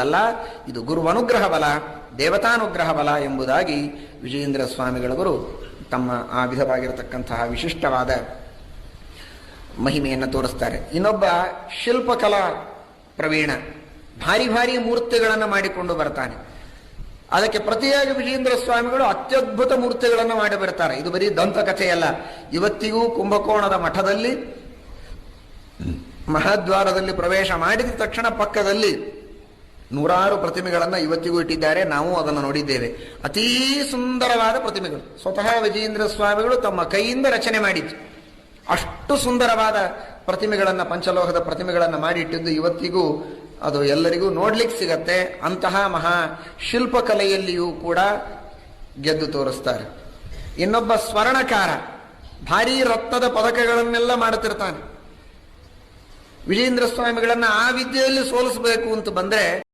ಲ್ಲ ಇದು ಗುರುವನುಗ್ರಹ ಬಲ, ದೇವತಾನುಗ್ರಹ ಬಲ ಎಂಬುದಾಗಿ ವಿಜಯೇಂದ್ರ ಸ್ವಾಮಿಗಳವರು ತಮ್ಮ ಆ ವಿಧವಾಗಿರತಕ್ಕಂತಹ ವಿಶಿಷ್ಟವಾದ ಮಹಿಮೆಯನ್ನು ತೋರಿಸ್ತಾರೆ. ಇನ್ನೊಬ್ಬ ಶಿಲ್ಪಕಲಾ ಪ್ರವೀಣ ಭಾರಿ ಭಾರಿ ಮೂರ್ತಿಗಳನ್ನು ಮಾಡಿಕೊಂಡು ಬರ್ತಾನೆ. ಅದಕ್ಕೆ ಪ್ರತಿಯಾಗಿ ವಿಜಯೇಂದ್ರ ಸ್ವಾಮಿಗಳು ಅತ್ಯದ್ಭುತ ಮೂರ್ತಿಗಳನ್ನು ಮಾಡಿ ಬರ್ತಾರೆ. ಇದು ಬರೀ ದಂತಕಥೆಯಲ್ಲ. ಇವತ್ತಿಗೂ ಕುಂಭಕೋಣದ ಮಠದಲ್ಲಿ ಮಹಾದ್ವಾರದಲ್ಲಿ ಪ್ರವೇಶ ಮಾಡಿದ ತಕ್ಷಣ ಪಕ್ಕದಲ್ಲಿ ನೂರಾರು ಪ್ರತಿಮೆಗಳನ್ನು ಇವತ್ತಿಗೂ ಇಟ್ಟಿದ್ದಾರೆ. ನಾವು ಅದನ್ನು ನೋಡಿದ್ದೇವೆ. ಅತೀ ಸುಂದರವಾದ ಪ್ರತಿಮೆಗಳು. ಸ್ವತಃ ವಿಜಯೇಂದ್ರ ಸ್ವಾಮಿಗಳು ತಮ್ಮ ಕೈಯಿಂದ ರಚನೆ ಮಾಡಿದ್ದು. ಅಷ್ಟು ಸುಂದರವಾದ ಪ್ರತಿಮೆಗಳನ್ನು, ಪಂಚಲೋಹದ ಪ್ರತಿಮೆಗಳನ್ನು ಮಾಡಿಟ್ಟಿದ್ದು ಇವತ್ತಿಗೂ ಅದು ಎಲ್ಲರಿಗೂ ನೋಡ್ಲಿಕ್ಕೆ ಸಿಗತ್ತೆ. ಅಂತಹ ಮಹಾ ಶಿಲ್ಪಕಲೆಯಲ್ಲಿಯೂ ಕೂಡ ಗೆದ್ದು ತೋರಿಸ್ತಾರೆ. ಇನ್ನೊಬ್ಬ ಸ್ವರ್ಣಕಾರ ಭಾರೀ ರತ್ನದ ಪದಕಗಳನ್ನೆಲ್ಲ ಮಾಡುತ್ತಿರ್ತಾನೆ. ವಿಜಯೇಂದ್ರ ಸ್ವಾಮಿಗಳನ್ನ ಆ ವಿದ್ಯೆಯಲ್ಲಿ ಸೋಲಿಸಬೇಕು ಅಂತ ಬಂದ್ರೆ